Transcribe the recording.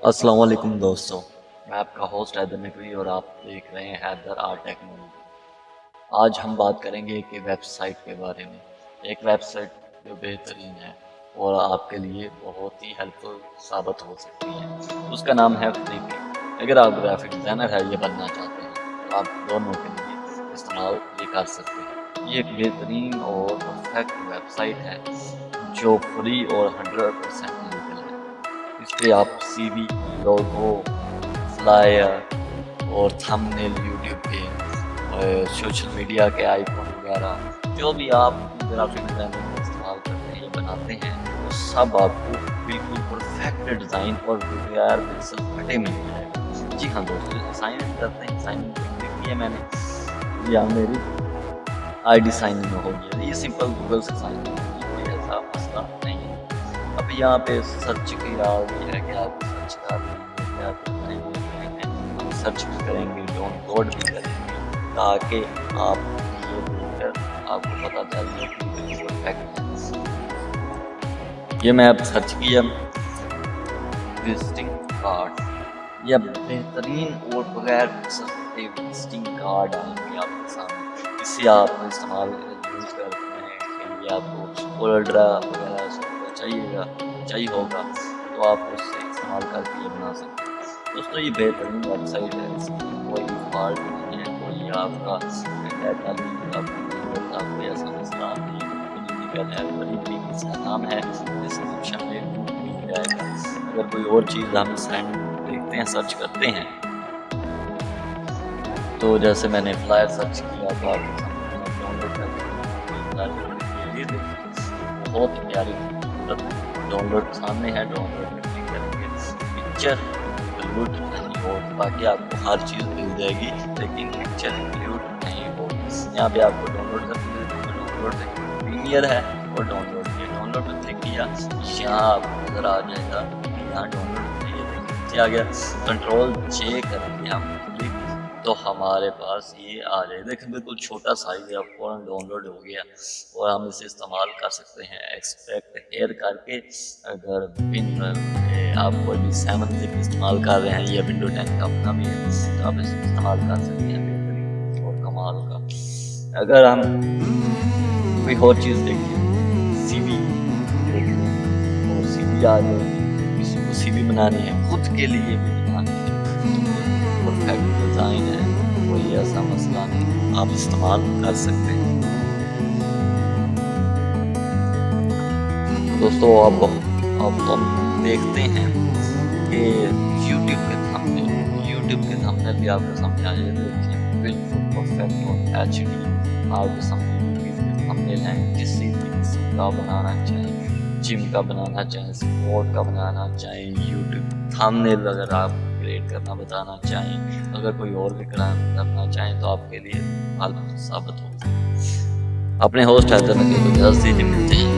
अस्सलाम वालेकुम दोस्तों, मैं आपका होस्ट हैदर नकवी और आप देख रहे हैं हैदर आर्ट टेक्नोलॉजी। आज हम बात करेंगे कि वेबसाइट के बारे में। एक वेबसाइट जो बेहतरीन है और आपके लिए बहुत ही हेल्पफुल साबित हो सकती है, उसका नाम है फ्लिपी। अगर आप ग्राफिक डिज़ाइनर है ये बनना चाहते हैं तो आप दोनों के लिए इस्तेमाल ये कर सकते हैं। ये एक बेहतरीन और परफेक्ट वेबसाइट है जो फ्री और 100% लीगल है। इस पे आप सीवी, लोगो, फ्लायर और थंबनेल यूट्यूब पे और सोशल मीडिया के आइकॉन वगैरह जो भी आप ग्राफिक डिज़ाइनिंग में इस्तेमाल करते हैं या बनाते हैं वो सब आपको बिल्कुल परफेक्ट डिज़ाइन और बगैर पिक्सल फटे मिल जाएगा। जी हाँ दोस्तों, साइन इन करते हैं। साइन इन क्लिक किया मैंने, या मेरी आईडी साइन इन हो गया। ये सिंपल गूगल से साइन इन है, कोई ऐसा मसला नहीं है। अब यहाँ पे सर्च की आ रही है कि आप सर्च कर रहे हैं, क्या करेंगे, हम सर्च भी करेंगे, डाउनलोड भी करेंगे ताकि आप ये देखकर आपको पता चल जाए कि परफेक्ट है। ये मैं अब सर्च किया विजिटिंग कार्ड, यह बेहतरीन और बगैर विजिटिंग कार्ड आएंगे आपके सामने। इससे आप इस्तेमाल यूज़ करने के लिए आपको ओल्ड्रा वगैरह सब चाहिए होगा तो आप उससे इस्तेमाल करके ये बना सकते हैं। दोस्तों ये बेहतरीन वेबसाइट है, इसमें कोई फॉल्ट नहीं है, कोई आपका डाटा लीक होता, कोई ऐसा मसला नहीं है। बड़ी तरीके से नाम है, डिस्क्रिप्शन में मिल जाएगा। अगर कोई और चीज़ हम सेंड देखते हैं, सर्च करते हैं, तो जैसे मैंने फ्लायर सर्च किया तो आप डाउनलोड करके बहुत प्यारी डाउनलोड सामने है। डाउनलोड करके पिक्चर इंक्लूड नहीं हो, बाकी आपको हर चीज़ मिल जाएगी लेकिन पिक्चर इंक्लूड नहीं हो। यहाँ पे आपको डाउनलोड प्रीमियर है और डाउनलोड पे क्लिक किया, यहाँ आपको नज़र आ जाएगा यहाँ डाउनलोड आ गया। कंट्रोल जे करेंगे हम क्लिक तो हमारे पास ये आ जाए। देखिए बिल्कुल छोटा साइज है, फ़ौरन डाउनलोड हो गया और हम इसे इस्तेमाल कर सकते हैं एक्सट्रैक्ट हेयर करके। अगर पिन आप कोई भी 7 ज़िप इस्तेमाल कर रहे हैं या विंडो 10 का अपना भी है तो आप इसे इस्तेमाल कर सकते हैं। बेहतरीन और कमाल का। अगर हम कोई और चीज़ देखें, सीवी और सीवी आ जाए, किसी को सीवी बनानी है, खुद के लिए भी बनानी है, परफेक्ट डिज़ाइन है, कोई ऐसा मसला नहीं, आप इस्तेमाल कर सकते हैं। दोस्तों अब हम देखते हैं कि यूट्यूब के थंबनेल भी आपके सामने आ जाए। देखिए बिल्कुल परफेक्ट और एचडी आपके सामने थंबनेल हैं। किसी किस्म का बनाना चाहें, जिम का बनाना चाहें, स्पोर्ट का बनाना चाहें, यूट्यूब थंबनेल अगर आप क्रिएट करना बताना चाहें, अगर कोई और भी करना चाहें तो आपके लिए हेल्पफुल साबित हो। अपने होस्ट हैदर नकवी को इजाज़त दीजिए, मिलते हैं।